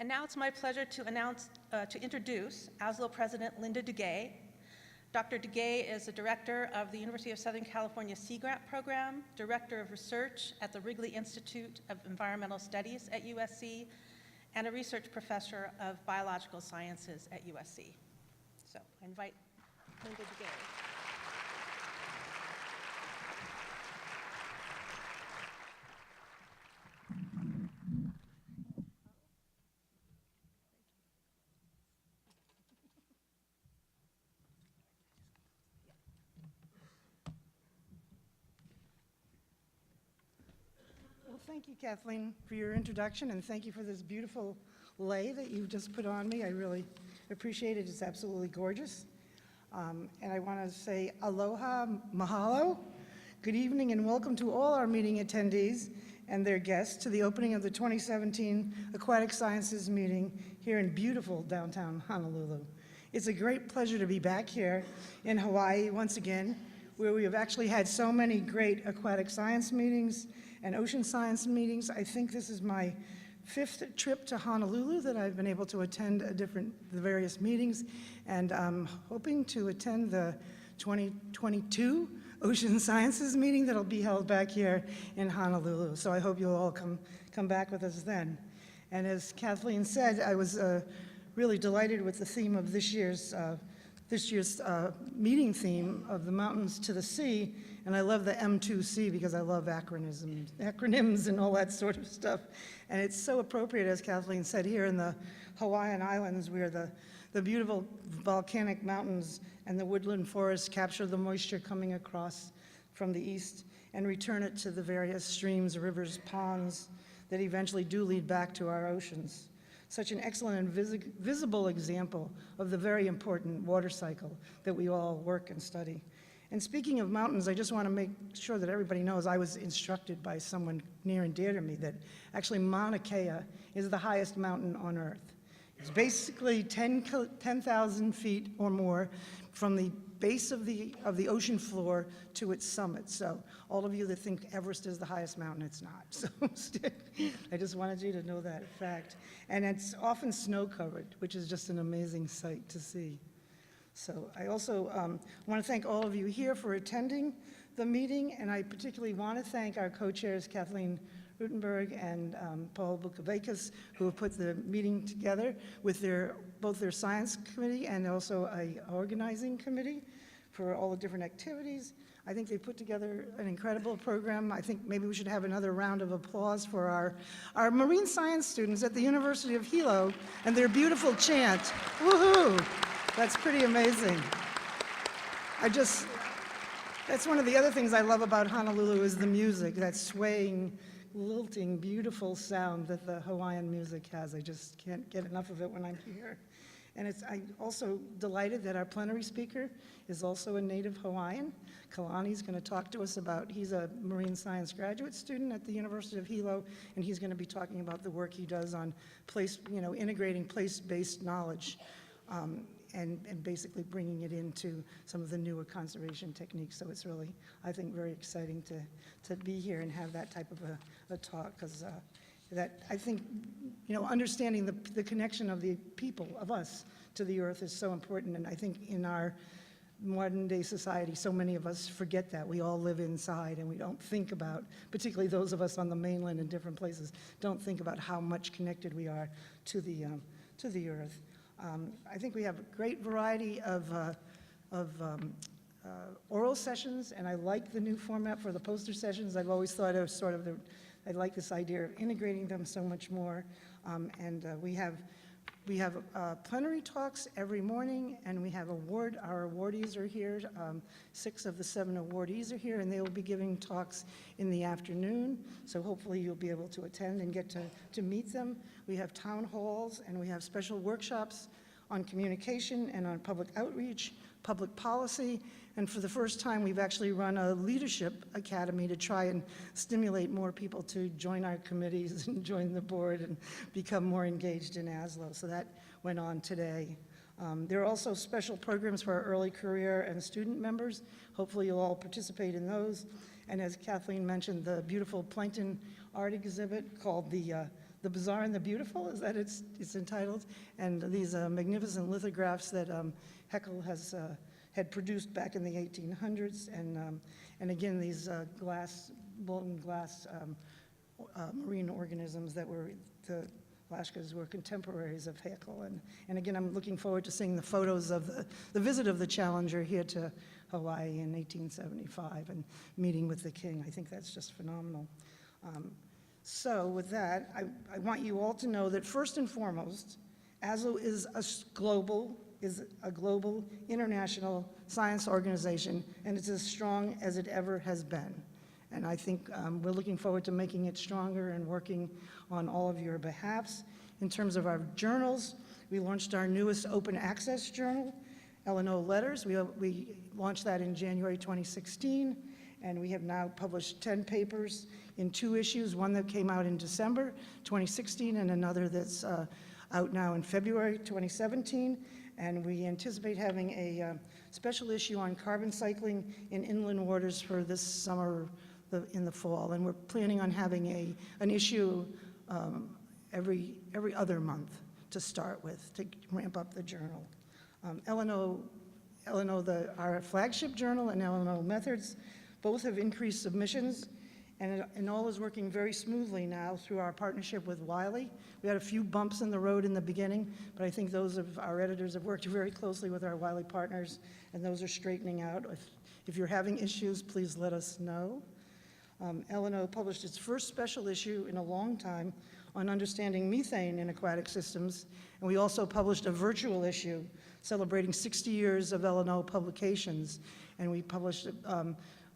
And now it's my pleasure to introduce ASLO President Linda Duguay. Dr. Duguay is the director of the University of Southern California Sea Grant Program, director of research at the Wrigley Institute of Environmental Studies at USC, and a research professor of biological sciences at USC. So I invite Linda Duguay. Well, thank you, Kathleen, for your introduction, and thank you for this beautiful lei that you've just put on me. I really appreciate it. It's absolutely gorgeous. And I want to say aloha, mahalo. Good evening and welcome to all our meeting attendees and their guests to the opening of the 2017 Aquatic Sciences meeting here in beautiful downtown Honolulu. It's a great pleasure to be back here in Hawaii once again, where we have actually had so many great aquatic science meetings and ocean science meetings. I think this is my 5th trip to Honolulu that I've been able to attend the various meetings, and I'm hoping to attend the 2022 Ocean Sciences meeting that'll be held back here in Honolulu. So I hope you'll all come back with us then. And as Kathleen said, I was really delighted with the theme of this year's meeting theme of the mountains to the sea, and I love the M2C because I love acronyms and all that sort of stuff. And it's so appropriate, as Kathleen said, here in the Hawaiian Islands, where the beautiful volcanic mountains and the woodland forests capture the moisture coming across from the east and return it to the various streams, rivers, ponds that eventually do lead back to our oceans. Such an excellent and visible example of the very important water cycle that we all work and study. And speaking of mountains, I just want to make sure that everybody knows I was instructed by someone near and dear to me that actually Mauna Kea is the highest mountain on Earth. It's basically 10,000 feet or more from the base of the ocean floor to its summit. So all of you that think Everest is the highest mountain, it's not. So I just wanted you to know that fact. And it's often snow-covered, which is just an amazing sight to see. So I also want to thank all of you here for attending the meeting, and I particularly want to thank our co-chairs, Kathleen Rutenberg and Paul Bukovikas, who have put the meeting together with both their science committee and also an organizing committee for all the different activities. I think they put together an incredible program. I think maybe we should have another round of applause for our marine science students at the University of Hilo and their beautiful chant. Woohoo! That's pretty amazing. That's one of the other things I love about Honolulu is the music, that swaying, lilting, beautiful sound that the Hawaiian music has. I just can't get enough of it when I'm here. And I'm also delighted that our plenary speaker is also a native Hawaiian. Kalani's going to talk to us he's a marine science graduate student at the University of Hilo, and he's going to be talking about the work he does on integrating place-based knowledge and basically bringing it into some of the newer conservation techniques. So it's really, I think, very exciting to be here and have that type of a talk, because that I think, understanding the connection of the people, of us, to the earth is so important. And I think in our modern day society, so many of us forget that. We all live inside and we don't think about, particularly those of us on the mainland and different places, don't think about how much connected we are to the earth. I think we have a great variety of oral sessions, and I like the new format for the poster sessions. I've always thought of I like this idea of integrating them so much more. We have plenary talks every morning, and we have our awardees are here. 6 of the 7 awardees are here, and they will be giving talks in the afternoon. So hopefully you'll be able to attend and get to meet them. We have town halls, and we have special workshops on communication and on public outreach, public policy, and for the first time we've actually run a leadership academy to try and stimulate more people to join our committees and join the board and become more engaged in ASLO. So that went on today. There are also special programs for our early career and student members. Hopefully you'll all participate in those. And as Kathleen mentioned, the beautiful plankton art exhibit called the The Bizarre and the Beautiful, is that it's entitled? And these magnificent lithographs that Haeckel had produced back in the 1800s, and again, these molten glass marine organisms that were, the Lashkas were contemporaries of Haeckel. And again, I'm looking forward to seeing the photos of the visit of the Challenger here to Hawaii in 1875 and meeting with the king. I think that's just phenomenal. So with that, I want you all to know that first and foremost, ASLO is a global international science organization, and it's as strong as it ever has been. And I think we're looking forward to making it stronger and working on all of your behalfs. In terms of our journals, we launched our newest open access journal, ASLO Letters. We launched that in January 2016, and we have now published 10 papers in 2 issues, one that came out in December 2016 and another that's out now in February 2017. And we anticipate having a special issue on carbon cycling in inland waters for this summer, in the fall. And we're planning on having an issue every other month to start with, to ramp up the journal. ASLO, our flagship journal, and ASLO Methods both have increased submissions, and all is working very smoothly now through our partnership with Wiley. We had a few bumps in the road in the beginning, but I think those of our editors have worked very closely with our Wiley partners, and those are straightening out. If you're having issues, please let us know. ASLO published its first special issue in a long time on understanding methane in aquatic systems, and we also published a virtual issue celebrating 60 years of ASLO publications, and we published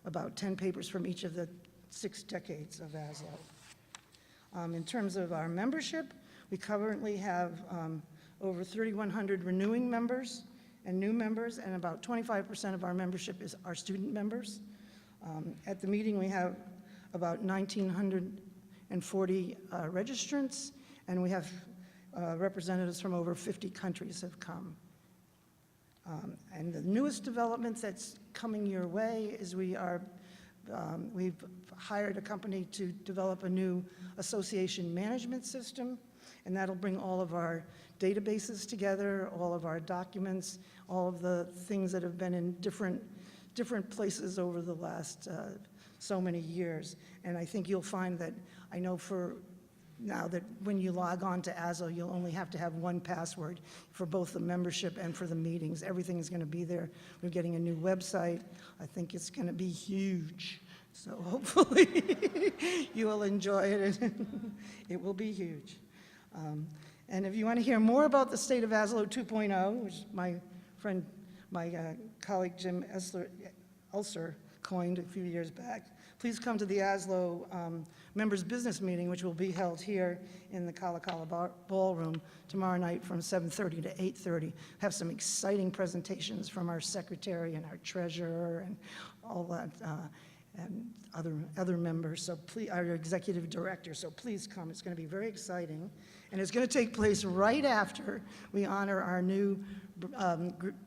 about 10 papers from each of the 6 decades of ASLO. In terms of our membership, we currently have over 3,100 renewing members and new members, and about 25% of our membership is our student members. At the meeting, we have about 1,940 registrants, and we have representatives from over 50 countries have come. And the newest development that's coming your way is we've hired a company to develop a new association management system, and that'll bring all of our databases together, all of our documents, all of the things that have been in different places over the last so many years. And I think you'll find that, I know for now that when you log on to ASLO, you'll only have to have one password for both the membership and for the meetings. Everything is going to be there. We're getting a new website. I think it's going to be huge. So hopefully you will enjoy it. It will be huge. And if you want to hear more about the state of ASLO 2.0, which my colleague Jim Ulster coined a few years back, please come to the ASLO members business meeting, which will be held here in the Kalakala Ballroom tomorrow night from 7:30 to 8:30. Have some exciting presentations from our secretary and our treasurer and all that, and other members. So please, our executive director. So please come. It's going to be very exciting, and it's going to take place right after we honor our new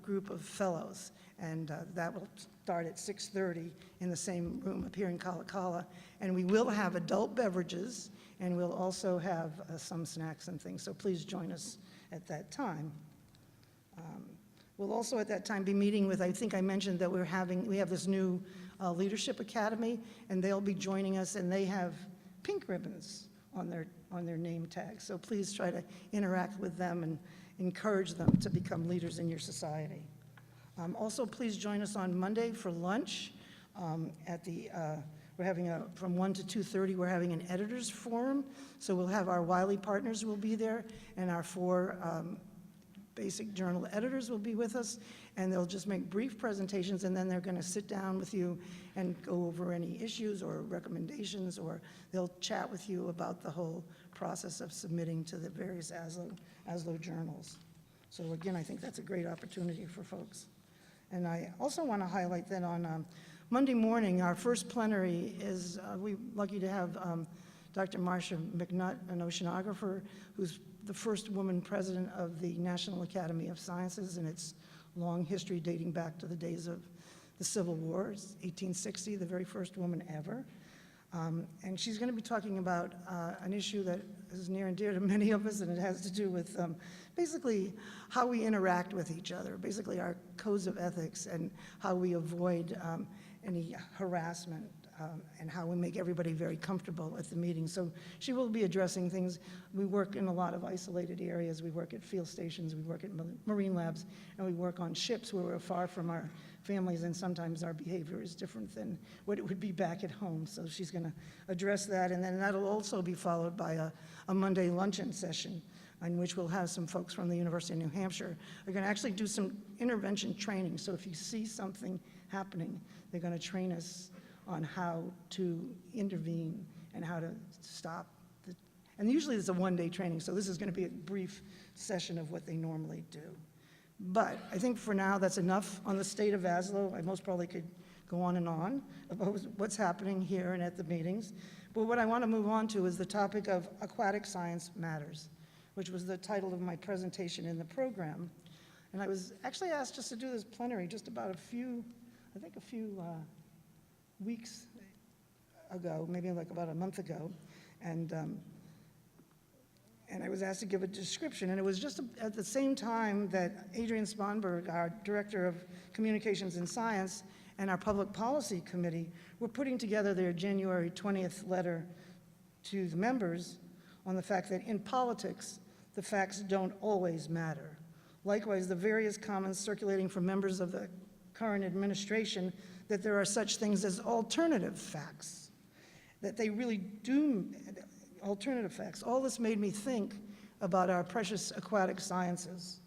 group of fellows, and that will start at 6:30 in the same room up here in Kalakala. And we will have adult beverages, and we'll also have some snacks and things. So please join us at that time. We'll also at that time be meeting with, I think I mentioned that we have this new Leadership Academy, and they'll be joining us, and they have pink ribbons on their name tags. So please try to interact with them and encourage them to become leaders in your society. Also, please join us on Monday for lunch. We're having from 1 to 2:30, we're having an editors forum. So we'll have our Wiley partners will be there, and our 4 basic journal editors will be with us, and they'll just make brief presentations, and then they're going to sit down with you and go over any issues or recommendations, or they'll chat with you about the whole process of submitting to the various ASLO journals. So again, I think that's a great opportunity for folks. And I also want to highlight that on Monday morning, our first plenary is, we're lucky to have Dr. Marcia McNutt, an oceanographer, who's the first woman president of the National Academy of Sciences, and its long history dating back to the days of the Civil War, 1860, the very first woman ever. And she's going to be talking about an issue that is near and dear to many of us, and it has to do with basically how we interact with each other, basically our codes of ethics and how we avoid any harassment and how we make everybody very comfortable at the meeting. So she will be addressing things. We work in a lot of isolated areas. We work at field stations, we work at marine labs, and we work on ships where we're far from our families, and sometimes our behavior is different than what it would be back at home. So she's going to address that, and then that'll also be followed by a Monday luncheon session in which we'll have some folks from the University of New Hampshire. They're going to actually do some intervention training. So if you see something happening, they're going to train us on how to intervene and how to stop. And usually it's a one-day training, so this is going to be a brief session of what they normally do. But I think for now, that's enough on the state of ASLO. I most probably could go on and on about what's happening here and at the meetings. But what I want to move on to is the topic of Aquatic Science Matters, which was the title of my presentation in the program. And I was actually asked just to do this plenary just about a few weeks ago, maybe like about a month ago. And I was asked to give a description, and it was just at the same time that Adrian Sponberg, our Director of Communications and Science, and our Public Policy Committee were putting together their January 20th letter to the members on the fact that in politics, the facts don't always matter. Likewise, the various comments circulating from members of the current administration that there are such things as alternative facts, that they really do, alternative facts. All this made me think about our precious aquatic sciences,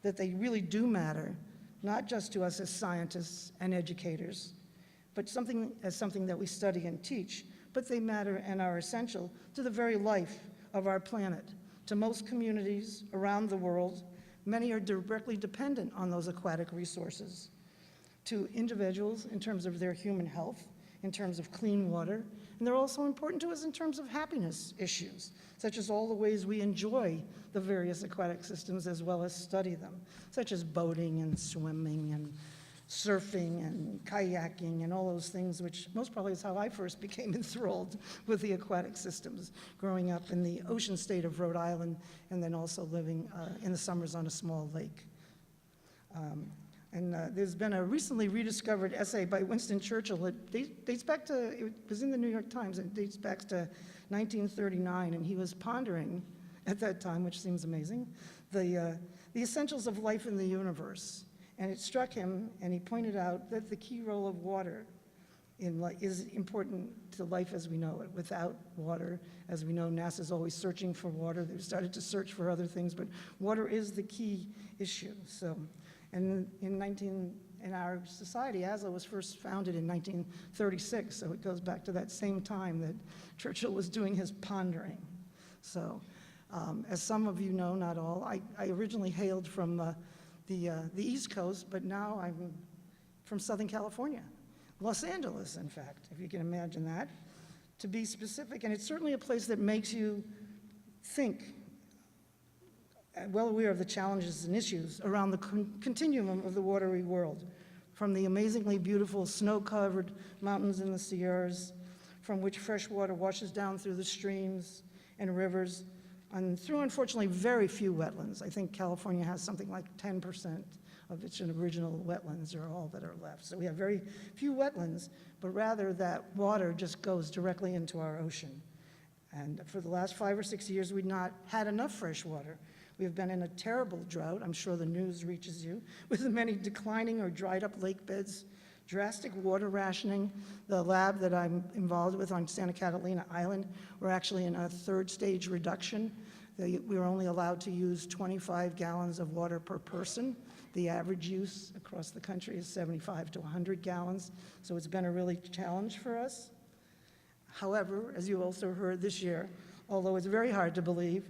that they really do matter, not just to us as scientists and educators, but something that we study and teach, but they matter and are essential to the very life of our planet. To most communities around the world, many are directly dependent on those aquatic resources. To individuals in terms of their human health, in terms of clean water, and they're also important to us in terms of happiness issues, such as all the ways we enjoy the various aquatic systems as well as study them, such as boating and swimming and surfing and kayaking and all those things, which most probably is how I first became enthralled with the aquatic systems, growing up in the ocean state of Rhode Island and then also living in the summers on a small lake. There's been a recently rediscovered essay by Winston Churchill. It dates back to, it was in the New York Times, it dates back to 1939, and he was pondering at that time, which seems amazing, the essentials of life in the universe. And it struck him, and he pointed out that the key role of water is important to life as we know it. Without water, as we know, NASA's always searching for water. They've started to search for other things, but water is the key issue. So. And in our society, ASLO was first founded in 1936, so it goes back to that same time that Churchill was doing his pondering. So, as some of you know, not all, I originally hailed from the East Coast, but now I'm from Southern California, Los Angeles, in fact, if you can imagine that, to be specific. And it's certainly a place that makes you think, well aware of the challenges and issues around the continuum of the watery world, from the amazingly beautiful snow-covered mountains in the Sierras, from which fresh water washes down through the streams and rivers, and through, unfortunately, very few wetlands. I think California has something like 10% of its original wetlands are all that are left. So we have very few wetlands, but rather that water just goes directly into our ocean. And for the last 5 or 6 years, we've not had enough fresh water. We've been in a terrible drought, I'm sure the news reaches you, with many declining or dried up lake beds, drastic water rationing. The lab that I'm involved with on Santa Catalina Island, we're actually in a 3rd stage reduction. We were only allowed to use 25 gallons of water per person. The average use across the country is 75 to 100 gallons, so it's been a really challenge for us. However, as you also heard this year, although it's very hard to believe,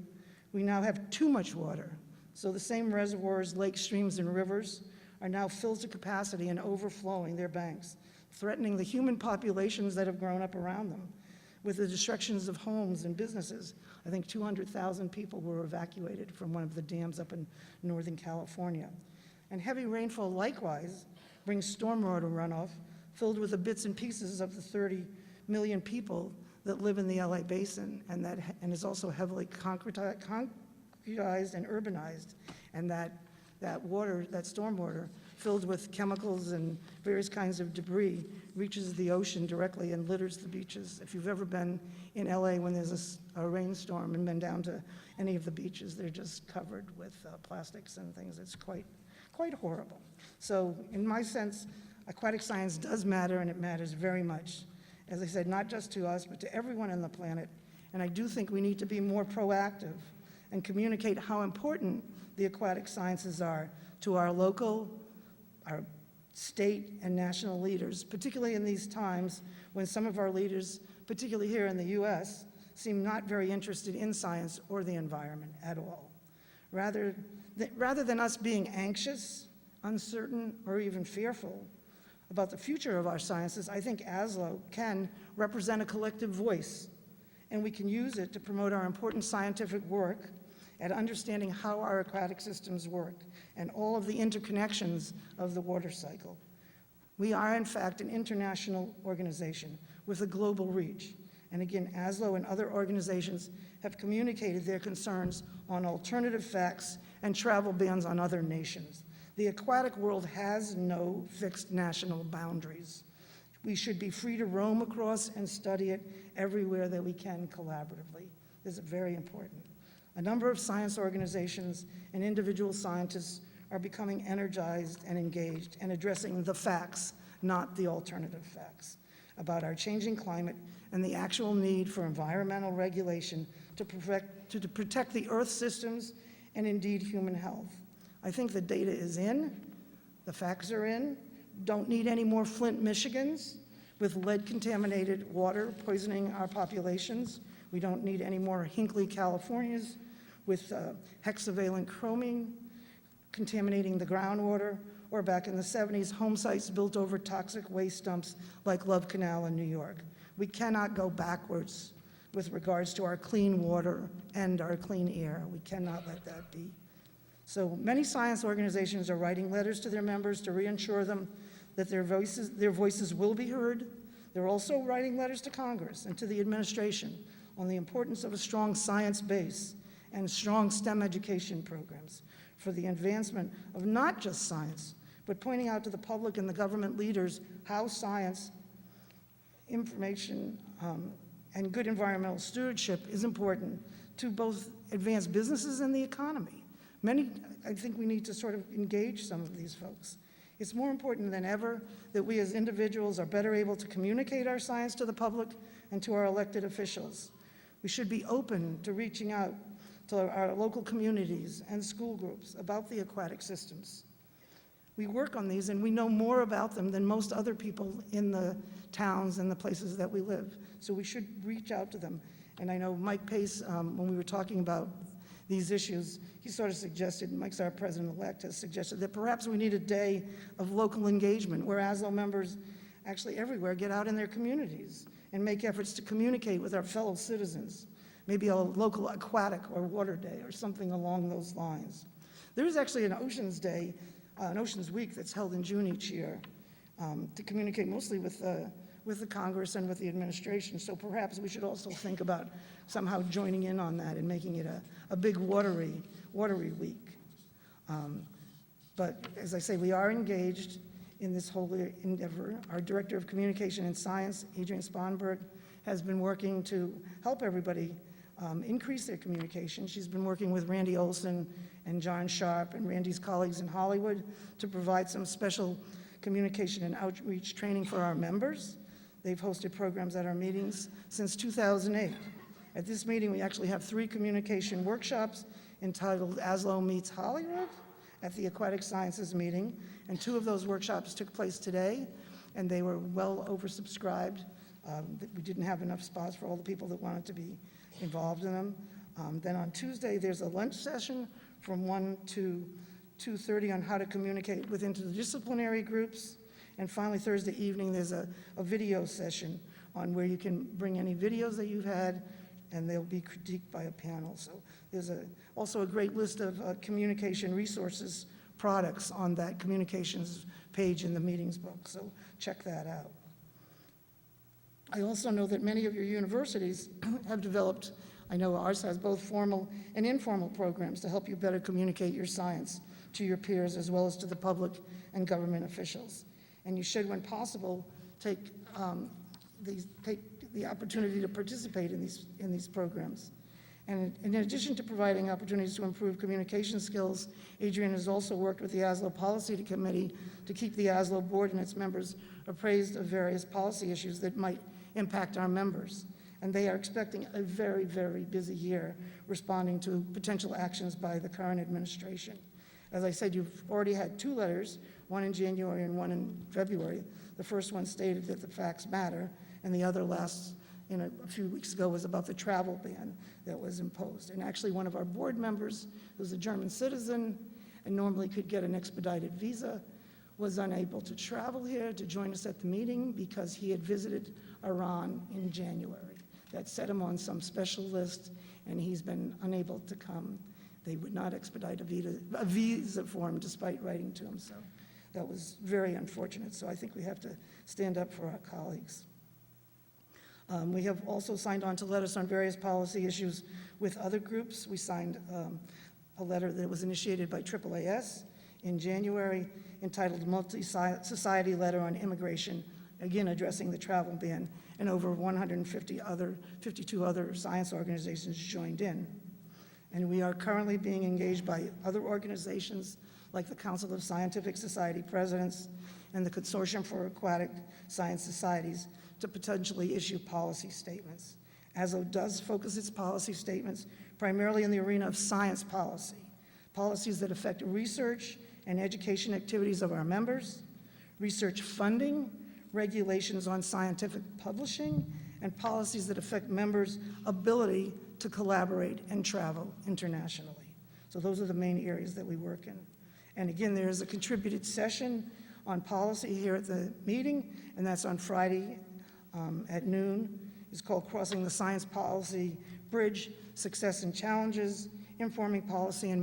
we now have too much water. So the same reservoirs, lakes, streams, and rivers are now filled to capacity and overflowing their banks, threatening the human populations that have grown up around them. With the destructions of homes and businesses, I think 200,000 people were evacuated from one of the dams up in Northern California. And heavy rainfall likewise brings stormwater runoff filled with the bits and pieces of the 30 million people that live in the LA basin, and is also heavily concretized and urbanized, and that water, that stormwater, filled with chemicals and various kinds of debris, reaches the ocean directly and litters the beaches. If you've ever been in LA when there's a rainstorm and been down to any of the beaches, they're just covered with plastics and things. It's quite horrible. So in my sense, aquatic science does matter, and it matters very much. As I said, not just to us, but to everyone on the planet. And I do think we need to be more proactive and communicate how important the aquatic sciences are to our local, our state and national leaders, particularly in these times when some of our leaders, particularly here in the US, seem not very interested in science or the environment at all. Rather than us being anxious, uncertain, or even fearful about the future of our sciences, I think ASLO can represent a collective voice, and we can use it to promote our important scientific work at understanding how our aquatic systems work and all of the interconnections of the water cycle. We are, in fact, an international organization with a global reach. And again, ASLO and other organizations have communicated their concerns on alternative facts and travel bans on other nations. The aquatic world has no fixed national boundaries. We should be free to roam across and study it everywhere that we can collaboratively. This is very important. A number of science organizations and individual scientists are becoming energized and engaged and addressing the facts, not the alternative facts, about our changing climate and the actual need for environmental regulation to protect the Earth systems and indeed human health. I think the data is in, the facts are in. Don't need any more Flint, Michigans with lead-contaminated water poisoning our populations. We don't need any more Hinkley, Californias with hexavalent chromium contaminating the groundwater, or back in the 70s, home sites built over toxic waste dumps like Love Canal in New York. We cannot go backwards with regards to our clean water and our clean air. We cannot let that be. So many science organizations are writing letters to their members to reassure them that their voices will be heard. They're also writing letters to Congress and to the administration on the importance of a strong science base and strong STEM education programs for the advancement of not just science, but pointing out to the public and the government leaders how science, information, and good environmental stewardship is important to both advance businesses and the economy. I think we need to sort of engage some of these folks. It's more important than ever that we as individuals are better able to communicate our science to the public and to our elected officials. We should be open to reaching out to our local communities and school groups about the aquatic systems. We work on these and we know more about them than most other people in the towns and the places that we live. So we should reach out to them. And I know Mike Pace, when we were talking about these issues, he sort of suggested, Mike's our president-elect, has suggested that perhaps we need a day of local engagement where ASLO members actually everywhere get out in their communities and make efforts to communicate with our fellow citizens. Maybe a local aquatic or water day or something along those lines. There is actually an Oceans Day, an Oceans Week that's held in June each year to communicate mostly with the Congress and with the administration. So perhaps we should also think about somehow joining in on that and making it a big watery week. But as I say, we are engaged in this whole endeavor. Our Director of Communication and Science, Adrian Sponberg, has been working to help everybody increase their communication. She's been working with Randy Olson and John Sharp and Randy's colleagues in Hollywood to provide some special communication and outreach training for our members. They've hosted programs at our meetings since 2008. At this meeting, we actually have 3 communication workshops entitled ASLO Meets Hollywood at the Aquatic Sciences meeting, and 2 of those workshops took place today, and they were well oversubscribed. We didn't have enough spots for all the people that wanted to be involved in them. Then on Tuesday, there's a lunch session from 1 to 2:30 on how to communicate with interdisciplinary groups. And finally, Thursday evening, there's a video session on where you can bring any videos that you've had, and they'll be critiqued by a panel. So there's also a great list of communication resources products on that communications page in the meetings book, so check that out. I also know that many of your universities have developed, I know ours has both formal and informal programs to help you better communicate your science to your peers as well as to the public and government officials. And you should, when possible, take the opportunity to participate in these programs. And in addition to providing opportunities to improve communication skills, Adrian has also worked with the ASLO Policy Committee to keep the ASLO board and its members appraised of various policy issues that might impact our members. And they are expecting a very, very busy year responding to potential actions by the current administration. As I said, you've already had 2 letters, one in January and one in February. The first one stated that the facts matter, and the other a few weeks ago was about the travel ban that was imposed. And actually one of our board members, who's a German citizen and normally could get an expedited visa, was unable to travel here to join us at the meeting because he had visited Iran in January. That set him on some special list, and he's been unable to come. They would not expedite a visa for him despite writing to him, so that was very unfortunate. So I think we have to stand up for our colleagues. We have also signed on to letters on various policy issues with other groups. We signed a letter that was initiated by AAAS in January entitled Multi-Society Letter on Immigration, again addressing the travel ban, and over 52 other science organizations joined in. And we are currently being engaged by other organizations like the Council of Scientific Society Presidents and the Consortium for Aquatic Science Societies to potentially issue policy statements. ASLO does focus its policy statements primarily in the arena of science policy, policies that affect research and education activities of our members, research funding, regulations on scientific publishing, and policies that affect members' ability to collaborate and travel internationally. So those are the main areas that we work in. And again, there is a contributed session on policy here at the meeting, and that's on Friday at noon. It's called Crossing the Science Policy Bridge, Success and Challenges, Informing Policy and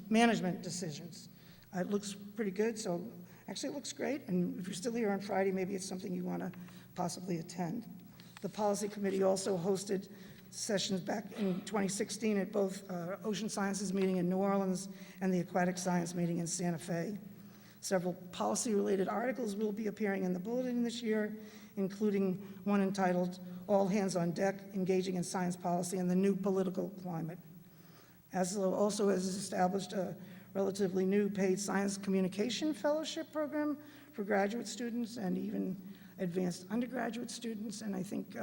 Management Decisions. It looks pretty good, so actually it looks great, and if you're still here on Friday, maybe it's something you want to possibly attend. The Policy Committee also hosted sessions back in 2016 at both Ocean Sciences meeting in New Orleans and the Aquatic Science meeting in Santa Fe. Several policy-related articles will be appearing in the bulletin this year, including one entitled All Hands on Deck, Engaging in Science Policy and the New Political Climate. ASLO also has established a relatively new paid science communication fellowship program for graduate students and even advanced undergraduate students, and I think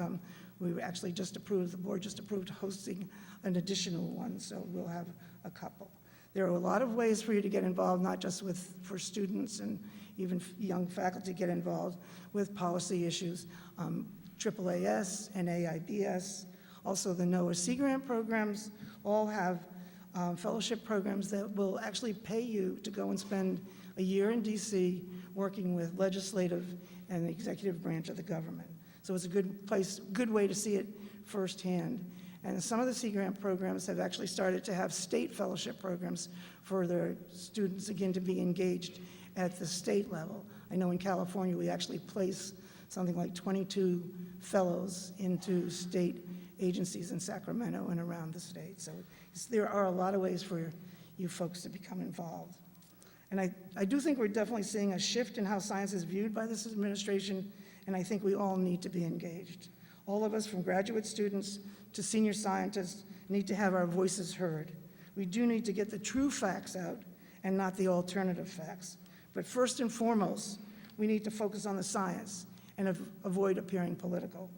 we actually the board just approved hosting an additional one, so we'll have a couple. There are a lot of ways for you to get involved, not just for students and even young faculty get involved with policy issues. AAAS and AIBS, also the NOAA Sea Grant programs, all have fellowship programs that will actually pay you to go and spend a year in DC working with legislative and the executive branch of the government. So it's a good way to see it firsthand. And some of the Sea Grant programs have actually started to have state fellowship programs for their students, again, to be engaged at the state level. I know in California, we actually place something like 22 fellows into state agencies in Sacramento and around the state. So there are a lot of ways for you folks to become involved. And I do think we're definitely seeing a shift in how science is viewed by this administration, and I think we all need to be engaged. All of us, from graduate students to senior scientists, need to have our voices heard. We do need to get the true facts out and not the alternative facts. But first and foremost, we need to focus on the science and avoid appearing political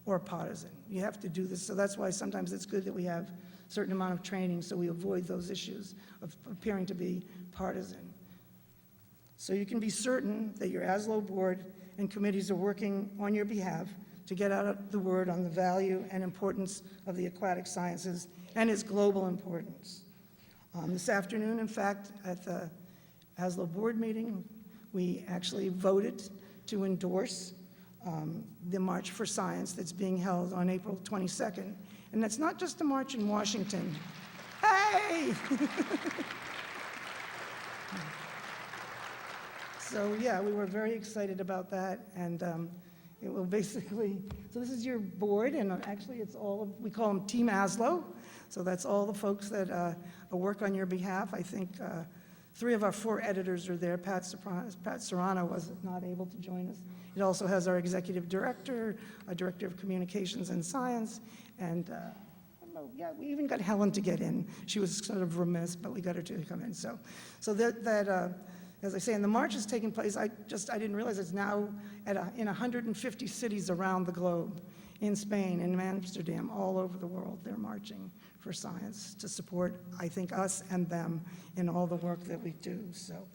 or partisan. You have to do this, so that's why sometimes it's good that we have a certain amount of training so we avoid those issues of appearing to be partisan. So you can be certain that your ASLO board and committees are working on your behalf to get out the word on the value and importance of the aquatic sciences and its global importance. This afternoon, in fact, at the ASLO board meeting, we actually voted to endorse the March for Science that's being held on April 22nd. And that's not just a march in Washington. Hey! So yeah, we were very excited about that, and It will basically, so this is your board, and actually it's all, we call them Team ASLO. So that's all the folks that work on your behalf. I think 3 of our 4 editors are there. Pat Serrano was not able to join us. It also has our executive director, a director of communications and science, and yeah, we even got Helen to get in. She was sort of remiss, but we got her to come in. So as I say, and the march is taking place. I didn't realize it's now in 150 cities around the globe, in Spain, in Amsterdam, all over the world. They're marching for science to support, I think, us and them in all the work that we do. So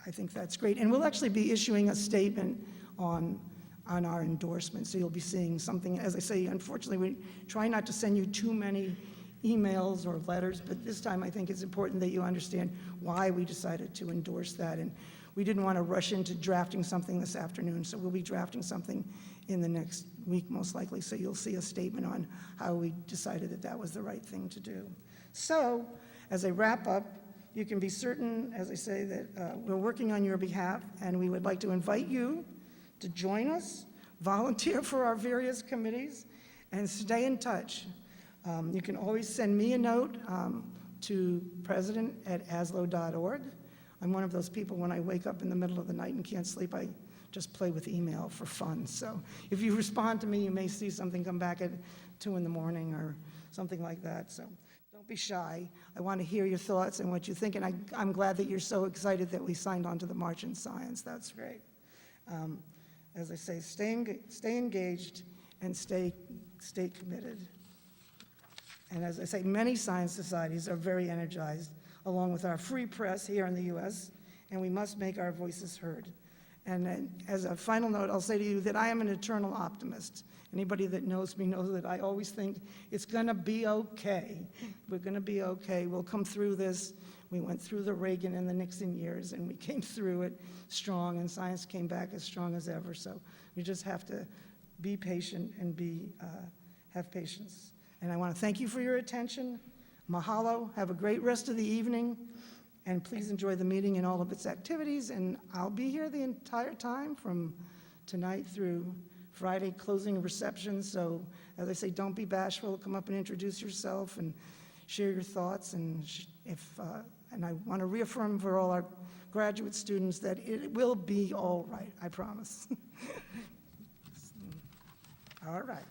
I think that's great. And we'll actually be issuing a statement on our endorsement. So you'll be seeing something. As I say, unfortunately, we try not to send you too many emails or letters, but this time I think it's important that you understand why we decided to endorse that. And we didn't want to rush into drafting something this afternoon, so we'll be drafting something in the next week, most likely. So you'll see a statement on how we decided that that was the right thing to do. So as I wrap up, you can be certain, as I say, that we're working on your behalf, and we would like to invite you to join us, volunteer for our various committees, and stay in touch. You can always send me a note to president@aslo.org. I'm one of those people, when I wake up in the middle of the night and can't sleep, I just play with email for fun. So if you respond to me, you may see something come back at 2 in the morning or something like that. So don't be shy. I want to hear your thoughts and what you think, and I'm glad that you're so excited that we signed on to the March in Science. That's great. As I say, stay engaged and stay committed. And as I say, many science societies are very energized, along with our free press here in the US, and we must make our voices heard. And then, as a final note, I'll say to you that I am an eternal optimist. Anybody that knows me knows that I always think it's gonna be okay. We're gonna be okay. We'll come through this. We went through the Reagan and the Nixon years, and we came through it strong, and science came back as strong as ever. So we just have to be patient and have patience. And I want to thank you for your attention. Mahalo. Have a great rest of the evening. And please enjoy the meeting and all of its activities. And I'll be here the entire time from tonight through Friday closing reception. So as I say, don't be bashful. Come up and introduce yourself and share your thoughts. And and I want to reaffirm for all our graduate students that it will be all right, I promise. All right.